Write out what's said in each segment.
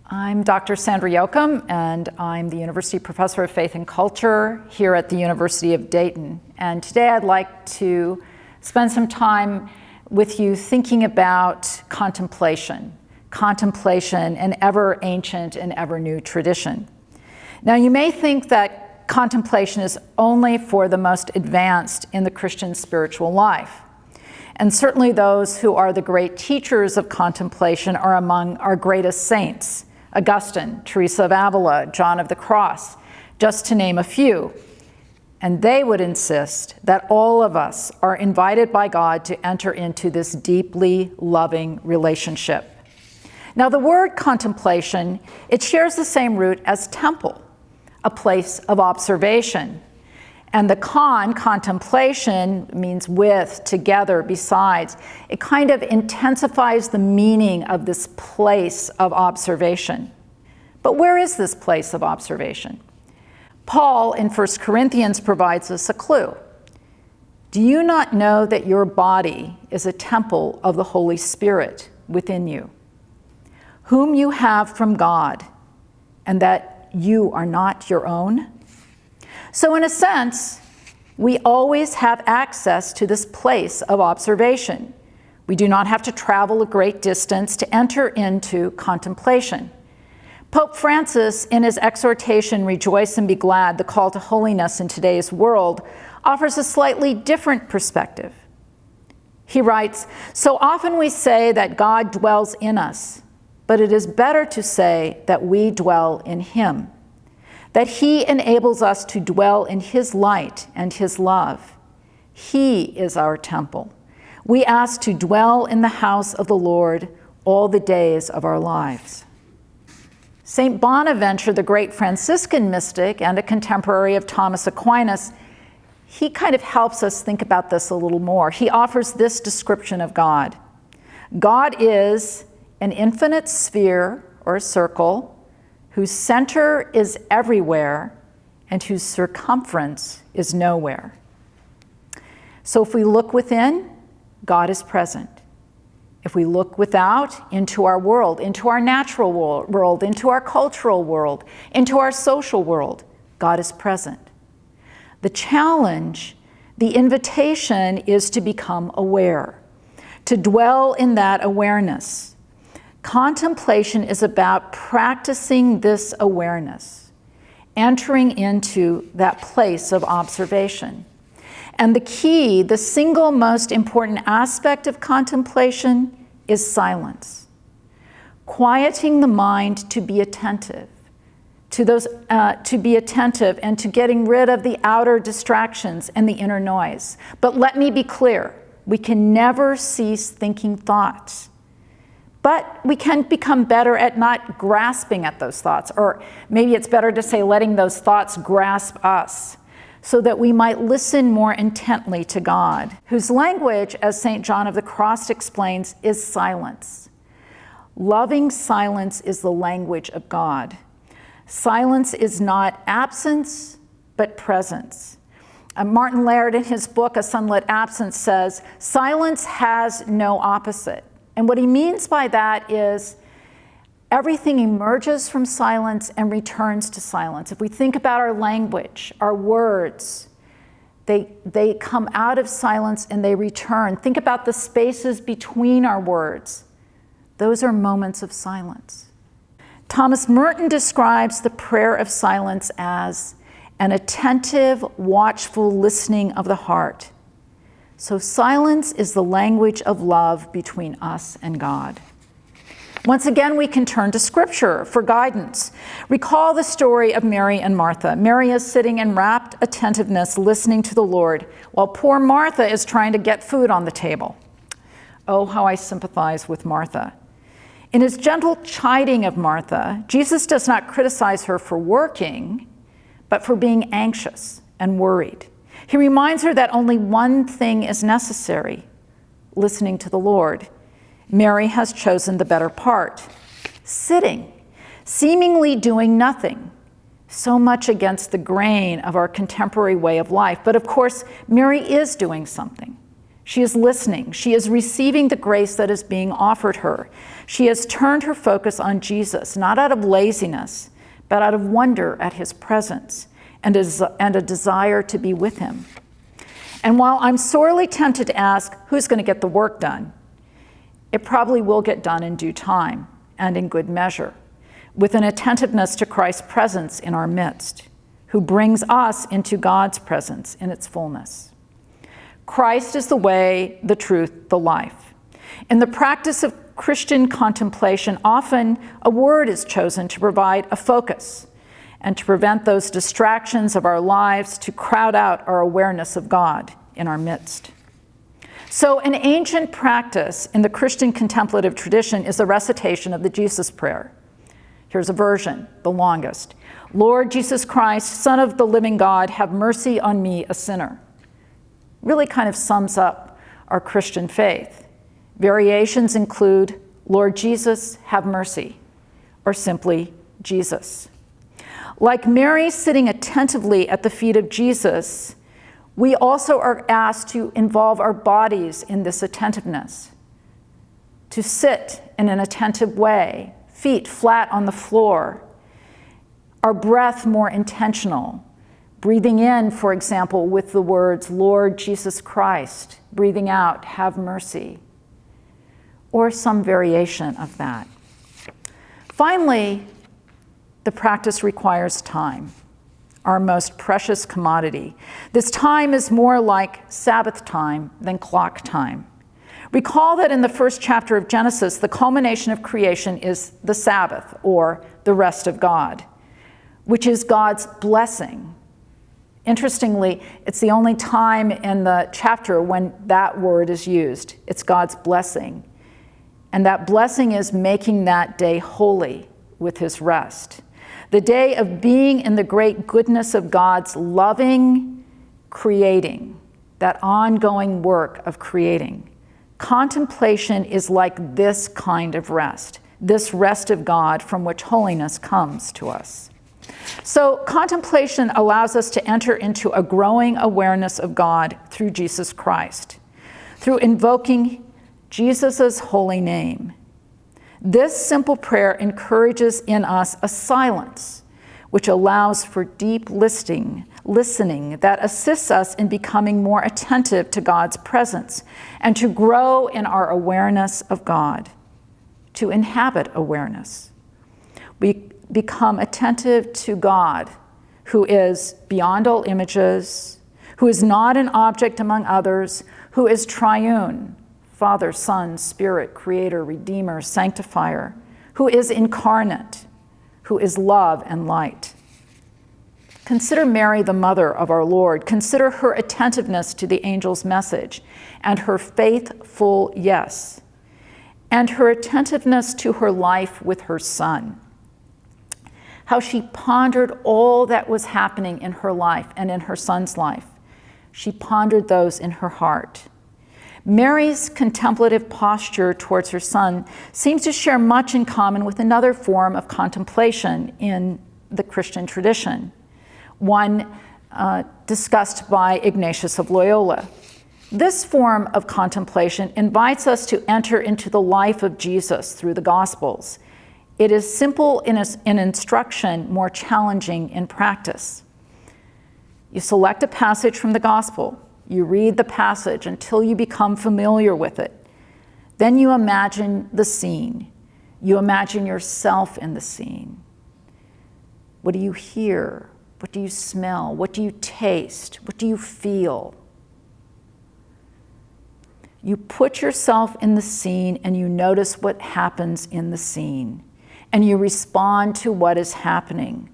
I'm Dr. Sandra Yocum, and I'm the University Professor of Faith and Culture here at the University of Dayton. And today I'd like to spend some time with you thinking about contemplation, an ever ancient and ever new tradition. Now, you may think that contemplation is only for the most advanced in the Christian spiritual life. And certainly those who are the great teachers of contemplation are among our greatest saints: Augustine, Teresa of Avila, John of the Cross, just to name a few. And they would insist that all of us are invited by God to enter into this deeply loving relationship. Now, the word contemplation, it shares the same root as temple, a place of observation. And the contemplation means with, together, besides. It kind of intensifies the meaning of this place of observation. But where is this place of observation? Paul in 1 Corinthians provides us a clue. Do you not know that your body is a temple of the Holy Spirit within you, whom you have from God, and that you are not your own? So in a sense, we always have access to this place of observation. We do not have to travel a great distance to enter into contemplation. Pope Francis, in his exhortation, Rejoice and Be Glad, the call to holiness in today's world, offers a slightly different perspective. He writes, "So often we say that God dwells in us, but it is better to say that we dwell in him, that he enables us to dwell in his light and his love. He is our temple. We ask to dwell in the house of the Lord all the days of our lives." St. Bonaventure, the great Franciscan mystic and a contemporary of Thomas Aquinas, he kind of helps us think about this a little more. He offers this description of God. God is an infinite sphere or circle whose center is everywhere and whose circumference is nowhere. So if we look within, God is present. If we look without, into our world, into our natural world, into our cultural world, into our social world, God is present. The challenge, the invitation, is to become aware, to dwell in that awareness. Contemplation is about practicing this awareness, entering into that place of observation. And the key, the single most important aspect of contemplation is silence. Quieting the mind to be attentive, to be attentive and to getting rid of the outer distractions and the inner noise. But let me be clear, we can never cease thinking thoughts. But we can become better at not grasping at those thoughts, or maybe it's better to say letting those thoughts grasp us, so that we might listen more intently to God, whose language, as St. John of the Cross explains, is silence. Loving silence is the language of God. Silence is not absence, but presence. Martin Laird, in his book, A Sunlit Absence, says, "Silence has no opposite." And what he means by that is everything emerges from silence and returns to silence. If we think about our language, our words, they come out of silence and they return. Think about the spaces between our words. Those are moments of silence. Thomas Merton describes the prayer of silence as an attentive, watchful listening of the heart. So silence is the language of love between us and God. Once again, we can turn to Scripture for guidance. Recall the story of Mary and Martha. Mary is sitting in rapt attentiveness, listening to the Lord, while poor Martha is trying to get food on the table. Oh, how I sympathize with Martha. In his gentle chiding of Martha, Jesus does not criticize her for working, but for being anxious and worried. He reminds her that only one thing is necessary: listening to the Lord. Mary has chosen the better part, sitting, seemingly doing nothing, so much against the grain of our contemporary way of life. But of course, Mary is doing something. She is listening. She is receiving the grace that is being offered her. She has turned her focus on Jesus, not out of laziness, but out of wonder at his presence and a desire to be with him. And while I'm sorely tempted to ask, who's going to get the work done? It probably will get done in due time and in good measure, with an attentiveness to Christ's presence in our midst, who brings us into God's presence in its fullness. Christ is the way, the truth, the life. In the practice of Christian contemplation, often a word is chosen to provide a focus and to prevent those distractions of our lives to crowd out our awareness of God in our midst. So an ancient practice in the Christian contemplative tradition is the recitation of the Jesus prayer. Here's a version, the longest. Lord Jesus Christ, Son of the living God, have mercy on me, a sinner. Really kind of sums up our Christian faith. Variations include, Lord Jesus, have mercy, or simply, Jesus. Like Mary sitting attentively at the feet of Jesus, we also are asked to involve our bodies in this attentiveness, to sit in an attentive way, feet flat on the floor, our breath more intentional, breathing in, for example, with the words, Lord Jesus Christ, breathing out, have mercy, or some variation of that. Finally, the practice requires time, our most precious commodity. This time is more like Sabbath time than clock time. Recall that in the first chapter of Genesis, the culmination of creation is the Sabbath, or the rest of God, which is God's blessing. Interestingly, it's the only time in the chapter when that word is used. It's God's blessing. And that blessing is making that day holy with his rest. The day of being in the great goodness of God's loving creating, that ongoing work of creating. Contemplation is like this kind of rest, this rest of God from which holiness comes to us. So contemplation allows us to enter into a growing awareness of God through Jesus Christ, through invoking Jesus' holy name. This simple prayer encourages in us a silence which allows for deep listening that assists us in becoming more attentive to God's presence and to grow in our awareness of God, to inhabit awareness. We become attentive to God, who is beyond all images, who is not an object among others, who is triune, Father, Son, Spirit, Creator, Redeemer, Sanctifier, who is incarnate, who is love and light. Consider Mary, the mother of our Lord. Consider her attentiveness to the angel's message and her faithful yes, and her attentiveness to her life with her son. How she pondered all that was happening in her life and in her son's life. She pondered those in her heart. Mary's contemplative posture towards her son seems to share much in common with another form of contemplation in the Christian tradition, one discussed by Ignatius of Loyola. This form of contemplation invites us to enter into the life of Jesus through the Gospels. It is simple in instruction, more challenging in practice. You select a passage from the Gospel. You read the passage until you become familiar with it. Then you imagine the scene. You imagine yourself in the scene. What do you hear? What do you smell? What do you taste? What do you feel? You put yourself in the scene and you notice what happens in the scene. And you respond to what is happening.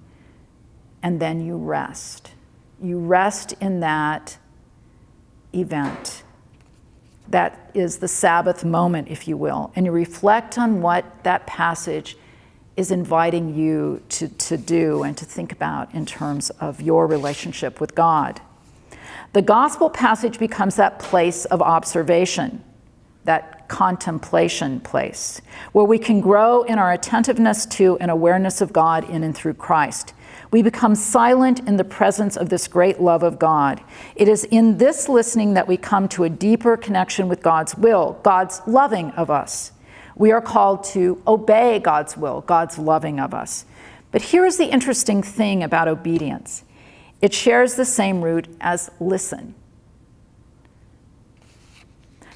And then you rest. You rest in that event. That is the Sabbath moment, if you will. And you reflect on what that passage is inviting you to do and to think about in terms of your relationship with God. The gospel passage becomes that place of observation, that contemplation place, where we can grow in our attentiveness to and awareness of God in and through Christ. We become silent in the presence of this great love of God. It is in this listening that we come to a deeper connection with God's will, God's loving of us. We are called to obey God's will, God's loving of us. But here's the interesting thing about obedience. It shares the same root as listen.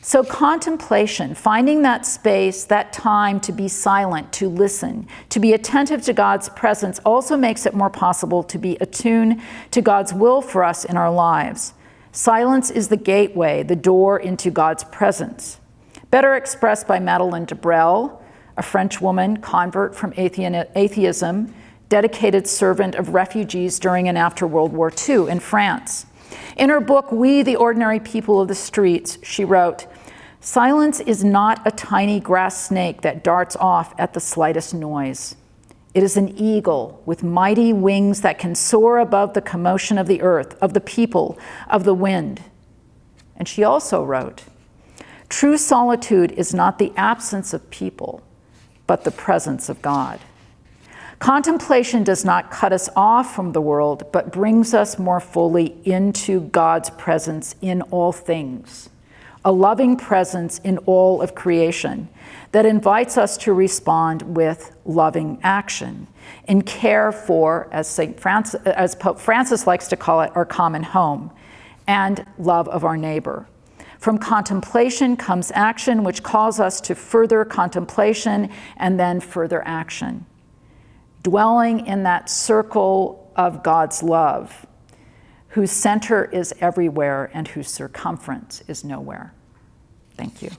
So contemplation, finding that space, that time to be silent, to listen, to be attentive to God's presence, also makes it more possible to be attuned to God's will for us in our lives. Silence is the gateway, the door into God's presence. Better expressed by Madeleine de Brel, a French woman, convert from atheism, dedicated servant of refugees during and after World War II in France. In her book, We, the Ordinary People of the Streets, she wrote, "Silence is not a tiny grass snake that darts off at the slightest noise. It is an eagle with mighty wings that can soar above the commotion of the earth, of the people, of the wind." And she also wrote, "True solitude is not the absence of people, but the presence of God." Contemplation does not cut us off from the world, but brings us more fully into God's presence in all things, a loving presence in all of creation that invites us to respond with loving action and care for, as Pope Francis likes to call it, our common home, and love of our neighbor. From contemplation comes action, which calls us to further contemplation and then further action. Dwelling in that circle of God's love, whose center is everywhere and whose circumference is nowhere. Thank you.